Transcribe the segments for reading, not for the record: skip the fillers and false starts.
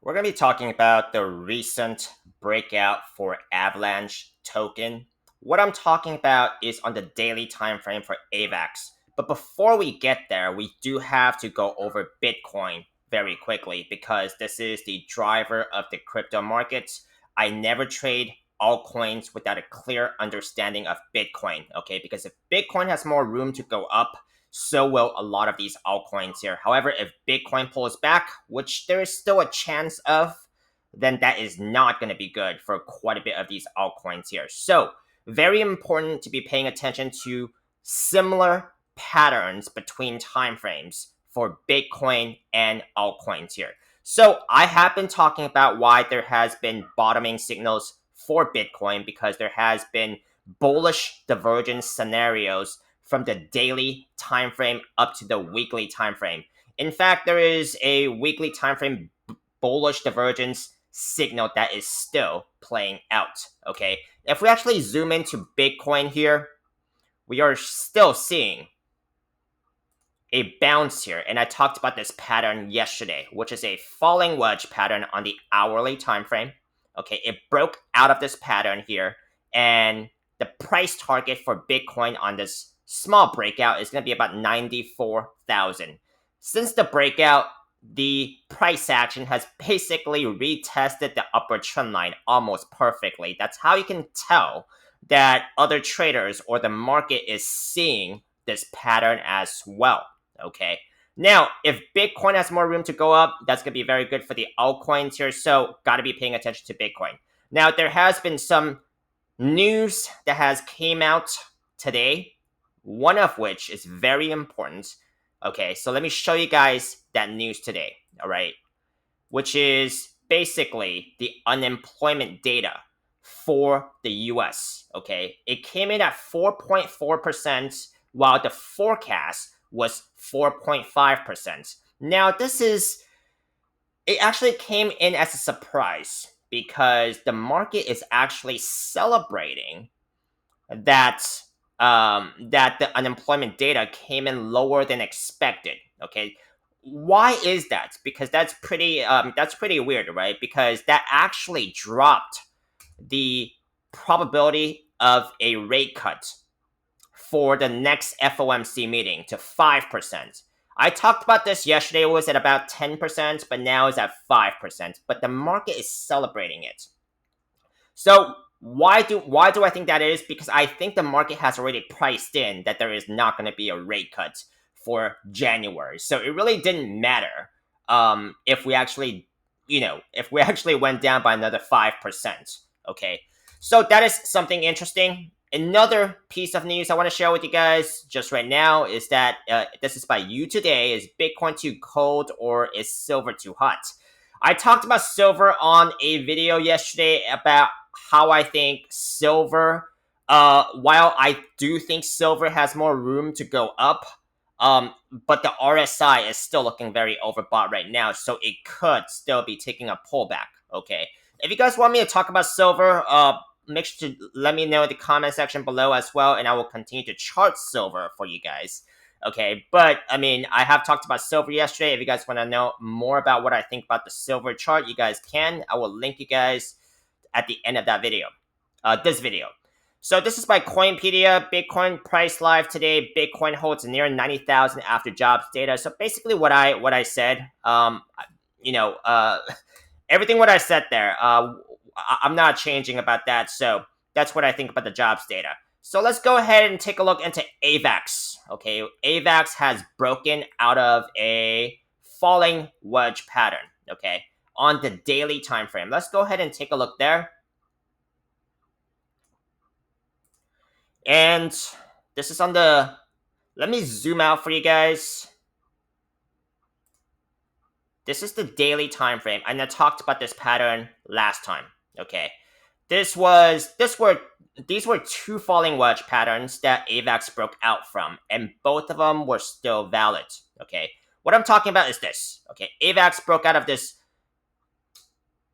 We're going to be talking about the recent breakout for Avalanche token. What I'm talking about is on the daily time frame for AVAX. But before we get there, we do have to go over Bitcoin very quickly because this is the driver of the crypto markets. I never trade altcoins without a clear understanding of Bitcoin, okay? Because if Bitcoin has more room to go up, so will a lot of these altcoins here. However, if Bitcoin pulls back, which there is still a chance of, then that is not going to be good for quite a bit of these altcoins here. So, very important to be paying attention to similar patterns between time frames for Bitcoin and altcoins here. So, I have been talking about why there has been bottoming signals for Bitcoin because there has been bullish divergence scenarios from the daily time frame up to the weekly time frame. In fact, there is a weekly time frame bullish divergence signal that is still playing out. Okay, if we actually zoom into Bitcoin here, we are still seeing a bounce here, and I talked about this pattern yesterday, which is a falling wedge pattern on the hourly time frame. Okay, it broke out of this pattern here, and the price target for Bitcoin on this small breakout is going to be about 94,000. Since the breakout, the price action has basically retested the upper trend line almost perfectly. That's how you can tell that other traders or the market is seeing this pattern as well. Okay. Now, if Bitcoin has more room to go up, that's going to be very good for the altcoins here. So, got to be paying attention to Bitcoin. Now, there has been some news that has came out today, one of which is very important. Okay, so let me show you guys that news today. All right, which is basically the unemployment data for the US. Okay, it came in at 4.4%, while the forecast was 4.5%. Now, it actually came in as a surprise because the market is actually celebrating that that the unemployment data came in lower than expected. Okay, why is that? Because that's pretty weird, right? Because that actually dropped the probability of a rate cut for the next FOMC meeting to 5%. I talked about this yesterday, it was at about 10%, but now it's at 5%. But the market is celebrating it. So why do I think that is? Because I think the market has already priced in that there is not going to be a rate cut for January. So it really didn't matter if we actually, if we actually went down by another 5%. Okay, so that is something interesting. Another piece of news I want to share with you guys just right now is that this is by you today. Is Bitcoin too cold or is silver too hot? I talked about silver on a video yesterday about how I think silver, while I do think silver has more room to go up, but the RSI is still looking very overbought right now, so it could still be taking a pullback. Okay, if you guys want me to talk about silver, make sure to let me know in the comment section below as well, and I will continue to chart silver for you guys. Okay, but I mean, I have talked about silver yesterday. If you guys want to know more about what I think about the silver chart, you guys can. I will link you guys at the end of that video, this video. So this is by Coinpedia. Bitcoin price live today. Bitcoin holds near 90,000 after jobs data. So basically, what I said, you know, uh, everything what I said there, I'm not changing about that. So that's what I think about the jobs data. So let's go ahead and take a look into AVAX. Okay, AVAX has broken out of a falling wedge pattern. Okay, on the daily time frame. Let's go ahead and take a look there. And this is on the, let me zoom out for you guys. This is the daily time frame, and I talked about this pattern last time. Okay, these were two falling wedge patterns that AVAX broke out from, and both of them were still valid. Okay, what I'm talking about is this. Okay, AVAX broke out of this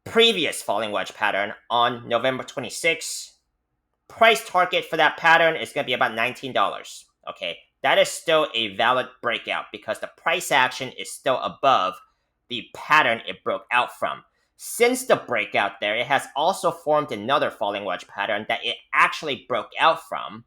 previous falling wedge pattern on November 26th. Price target for that pattern is going to be about $19. Okay, that is still a valid breakout because the price action is still above the pattern it broke out from. Since the breakout there, it has also formed another falling wedge pattern that it actually broke out from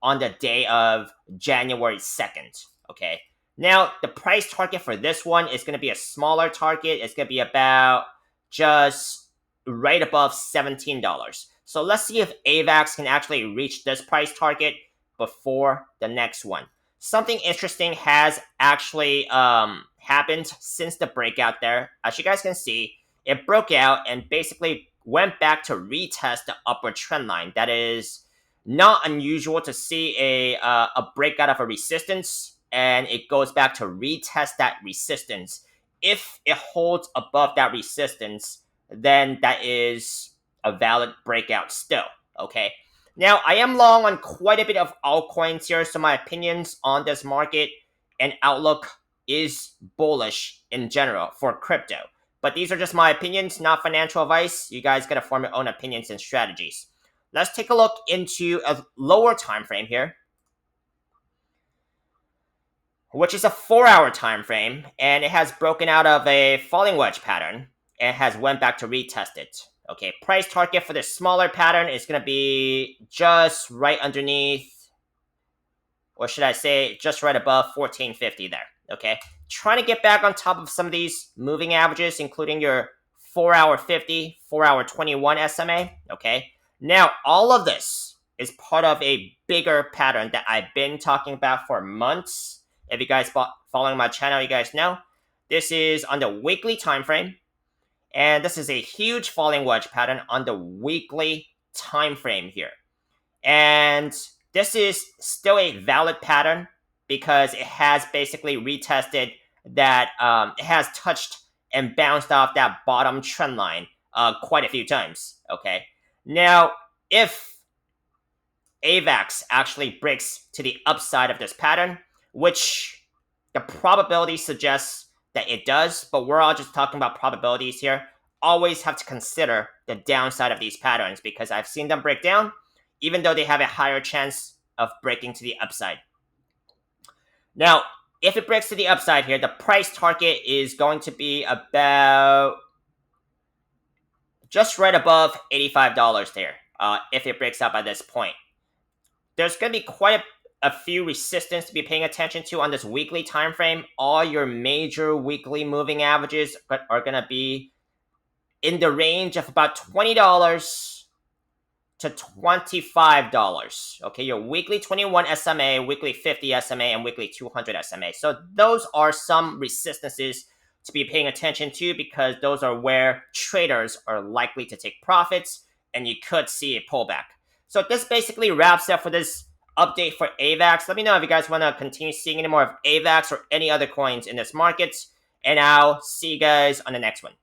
on the day of January 2nd. Okay. Now, the price target for this one is going to be a smaller target. It's going to be about just right above $17. So let's see if AVAX can actually reach this price target before the next one. Something interesting has actually happened since the breakout there. As you guys can see, it broke out and basically went back to retest the upward trend line. That is not unusual to see a breakout of a resistance, and it goes back to retest that resistance. If it holds above that resistance, then that is a valid breakout still. Okay. Now, I am long on quite a bit of altcoins here, so my opinions on this market and outlook is bullish in general for crypto. But these are just my opinions, not financial advice. You guys gotta form your own opinions and strategies. Let's take a look into a lower time frame here, which is a 4-hour time frame, and it has broken out of a falling wedge pattern and has went back to retest it. Okay, price target for this smaller pattern is going to be just right underneath, or should I say just right above 1450 there. Okay, trying to get back on top of some of these moving averages, including your 4-hour 50, 4-hour 21 SMA. Okay, now all of this is part of a bigger pattern that I've been talking about for months. If you guys following my channel, you guys know this is on the weekly time frame. And this is a huge falling wedge pattern on the weekly time frame here. And this is still a valid pattern because it has basically retested that it has touched and bounced off that bottom trend line quite a few times. Okay. Now, if AVAX actually breaks to the upside of this pattern, which the probability suggests that it does, but we're all just talking about probabilities here. Always have to consider the downside of these patterns because I've seen them break down, even though they have a higher chance of breaking to the upside. Now, if it breaks to the upside here, the price target is going to be about just right above $85 there, if it breaks out by this point. There's going to be quite a few resistance to be paying attention to on this weekly time frame. All your major weekly moving averages are going to be in the range of about $20 to $25. Okay, your weekly 21 SMA, weekly 50 SMA, and weekly 200 SMA. So those are some resistances to be paying attention to because those are where traders are likely to take profits and you could see a pullback. So this basically wraps up for this update for AVAX. Let me know if you guys want to continue seeing any more of AVAX or any other coins in this market, and I'll see you guys on the next one.